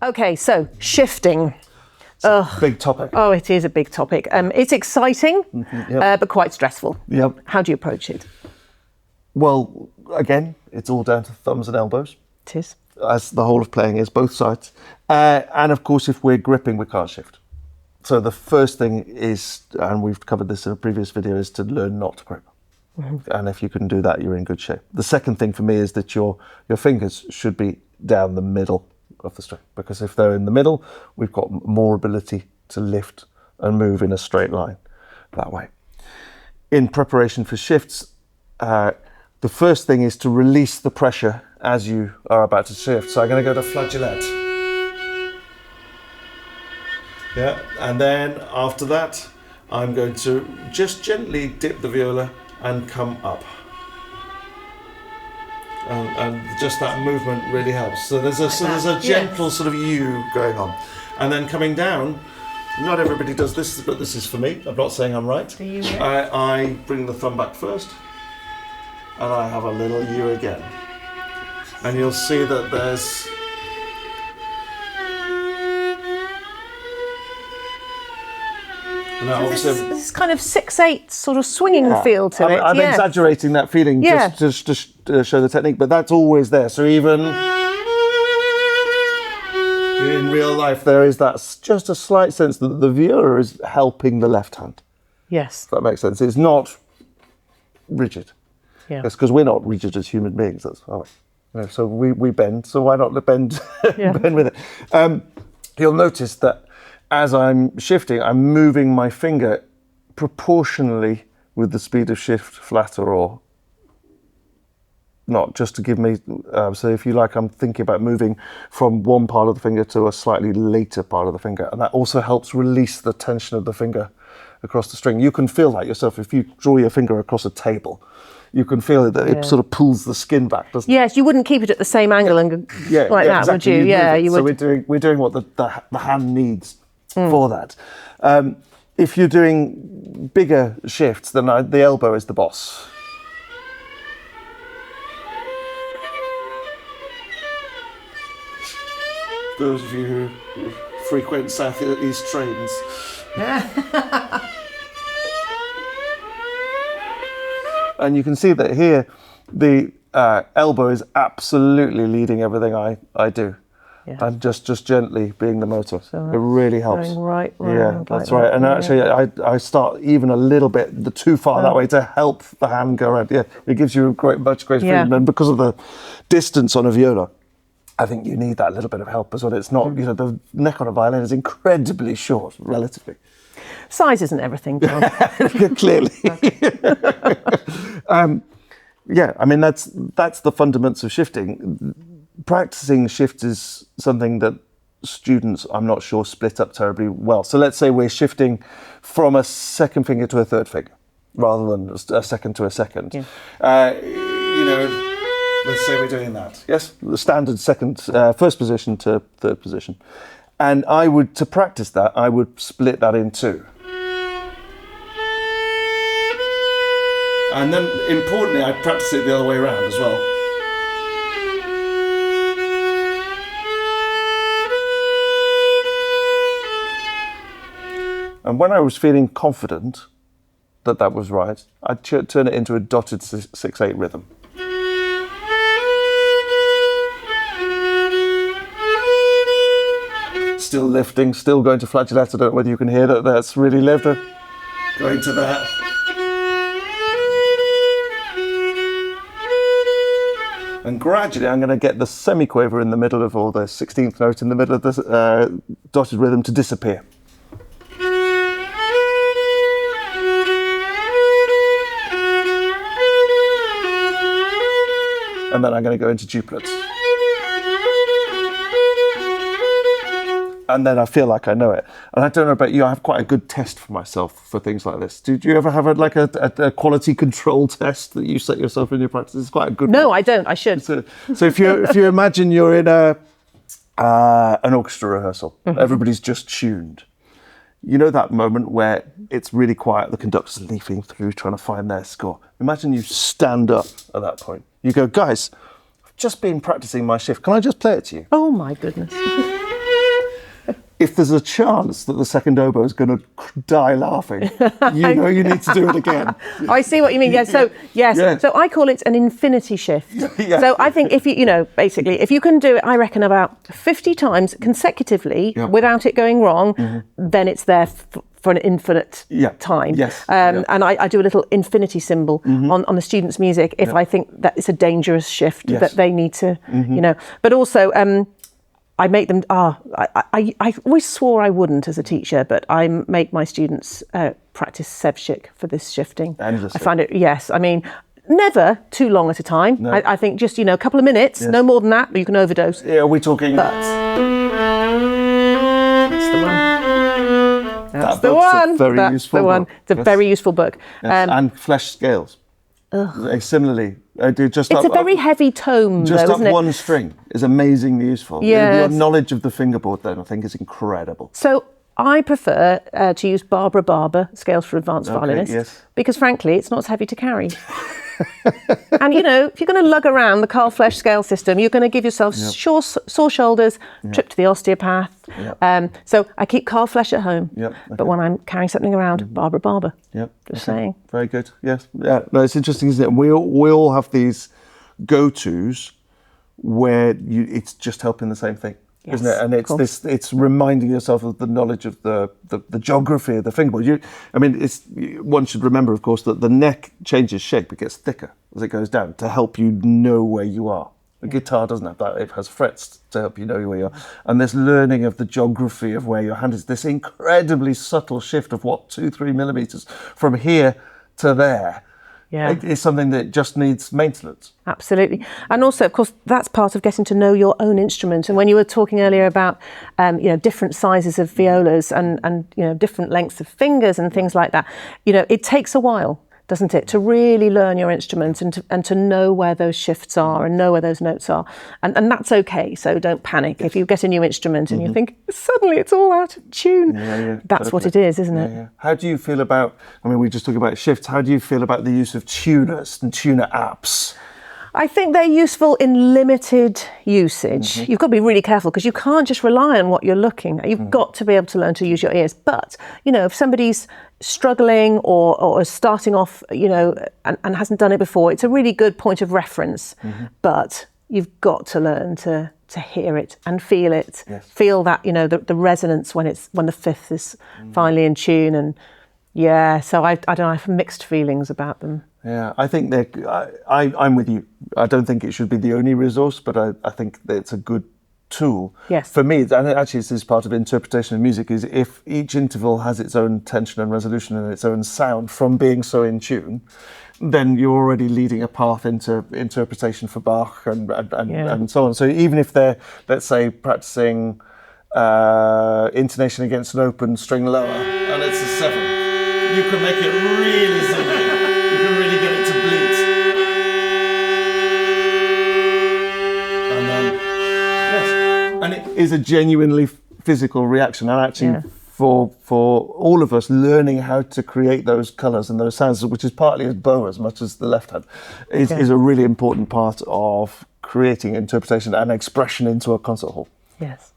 Okay, so shifting. Big topic. Oh, it is a big topic. It's exciting, but quite stressful. Yep. How do you approach it? Well, again, it's all down to thumbs and elbows, It is. as the whole of playing is, both sides. And of course, if we're gripping, we can't shift. So the first thing is, and we've covered this in a previous video, is to learn not to grip. And if you can do that, you're in good shape. The second thing for me is that your fingers should be down the middle of the string, because if they're in the middle, we've got more ability to lift and move in a straight line that way. In preparation for shifts, the first thing is to release the pressure as you are about to shift. So I'm going to go to flageolet. Yeah, and then after that, I'm going to just gently dip the viola and come up. And just that movement really helps. So there's a gentle sort of U going on. And then coming down, not everybody does this, but this is for me. I'm not saying I'm right. I bring the thumb back first, and I have a little U again. And you'll see that there's... Now, this kind of 6/8 sort of swinging feel to it. I'm exaggerating that feeling just to show the technique, but that's always there. So even in real life, there is that just a slight sense that the viola is helping the left hand. Yes. If that makes sense. It's not rigid. Yeah. Because we're not rigid as human beings. That's are we? You know, so we bend. So why not bend bend with it? You'll notice that as I'm shifting, I'm moving my finger proportionally with the speed of shift, flatter or not, just to give me, so if you like, I'm thinking about moving from one part of the finger to a slightly later part of the finger, and that also helps release the tension of the finger across the string. You can feel that yourself. If you draw your finger across a table, you can feel that it sort of pulls the skin back, doesn't it? Yes, you wouldn't keep it at the same angle and like that, exactly. would you? You would. So we're doing what the hand needs for that. If you're doing bigger shifts, then the elbow is the boss. Those of you who frequent South East trains. And you can see that here, the elbow is absolutely leading everything I do. Yeah. And just gently being the motor. So it really helps. Going right, yeah, that's right. And actually, I start even a little bit too far that way to help the hand go around. Yeah, it gives you much greater freedom. And because of the distance on a viola, I think you need that little bit of help as well. It's not, the neck on a violin is incredibly short, relatively. Size isn't everything, John. Clearly. Yeah, I mean, that's the fundamentals of shifting. Practicing shift is something that students, I'm not sure, split up terribly well. So let's say we're shifting from a second finger to a third finger, rather than a second to a second. Yeah. Let's say we're doing that. Yes, the standard first position to third position. And to practice that, I would split that in two. And then, importantly, I'd practice it the other way around as well. And when I was feeling confident that that was right, I'd turn it into a dotted 6/8 rhythm. Still lifting, still going to flageolet. I don't know whether you can hear that. That's really lifted. Going to that. And gradually I'm going to get the semiquaver in the middle of, or the 16th note in the middle of the dotted rhythm to disappear. And then I'm going to go into duplets. And then I feel like I know it. And I don't know about you, I have quite a good test for myself for things like this. Do you ever have a quality control test that you set yourself in your practice? It's quite a good one. No, I don't. I should. So if you imagine you're in an orchestra rehearsal, everybody's just tuned. You know that moment where it's really quiet, the conductor's leafing through trying to find their score. Imagine you stand up at that point. You go, guys, I've just been practicing my shift. Can I just play it to you? Oh my goodness. if there's a chance that the second oboe is going to die laughing, you know you need to do it again. I see what you mean. Yeah. So yes. Yeah. So I call it an infinity shift. Yeah. So I think if basically, if you can do it, I reckon about 50 times consecutively without it going wrong, then it's there for an infinite time. Yes. And I do a little infinity symbol on the students' music if I think that it's a dangerous shift that they need to, But also, I make them. I always swore I wouldn't as a teacher, but I make my students practice Ševčík for this shifting. Endlessly. I find it. Yes, I mean, never too long at a time. No. I think just a couple of minutes, no more than that. Or you can overdose. Yeah, we're talking. But that's the one. That's the one. Very useful. The one. Book. It's a very useful book. Yes. And Flesch scales. Similarly, I do just. It's a very heavy tome, just though, up isn't it? one string is amazingly useful. Yes. Your knowledge of the fingerboard, then, I think, is incredible. So I prefer to use Barber scales for advanced violinists because, frankly, it's not as heavy to carry. And if you're going to lug around the Carl Flesch scale system, you're going to give yourself sore shoulders, trip to the osteopath. So I keep Carl Flesch at home, but when I'm carrying something around, Barber. Just saying. Very good. Yes. Yeah. No, it's interesting, isn't it? We all have these go-tos where it's just helping the same thing. Isn't it? And it's reminding yourself of the knowledge of the geography of the fingerboard. One should remember, of course, that the neck changes shape. It gets thicker as it goes down to help you know where you are. The guitar doesn't have that. It has frets to help you know where you are. And this learning of the geography of where your hand is, this incredibly subtle shift of 2-3 millimeters from here to there. Yeah. It's something that just needs maintenance. Absolutely. And also, of course, that's part of getting to know your own instrument. And when you were talking earlier about, different sizes of violas and different lengths of fingers and things like that, it takes a while, doesn't it, to really learn your instrument and to know where those shifts are and know where those notes are. And that's okay, so don't panic. If you get a new instrument and you think, suddenly it's all out of tune, that's what it is, isn't it? Yeah. How do you feel about, we just talked about shifts, how do you feel about the use of tuners and tuner apps? I think they're useful in limited usage. You've got to be really careful because you can't just rely on what you're looking at. You've got to be able to learn to use your ears. But, if somebody's struggling or is starting off, and hasn't done it before, it's a really good point of reference. But you've got to learn to hear it and feel it. Yes. Feel that, the resonance when the fifth is finally in tune. And so I don't know, I have mixed feelings about them. Yeah, I think I'm with you. I don't think it should be the only resource, but I think that it's a good tool. Yes. For me, and actually this is part of interpretation of music, is if each interval has its own tension and resolution and its own sound from being so in tune, then you're already leading a path into interpretation for Bach and so on. So even if they're, let's say, practicing intonation against an open string lower, and it's a 7, you can make it really zingy. You can really get it to bleat. And then, yes. And it is a genuinely physical reaction. And actually, for all of us, learning how to create those colours and those sounds, which is partly as bow as much as the left hand, is a really important part of creating interpretation and expression into a concert hall. Yes.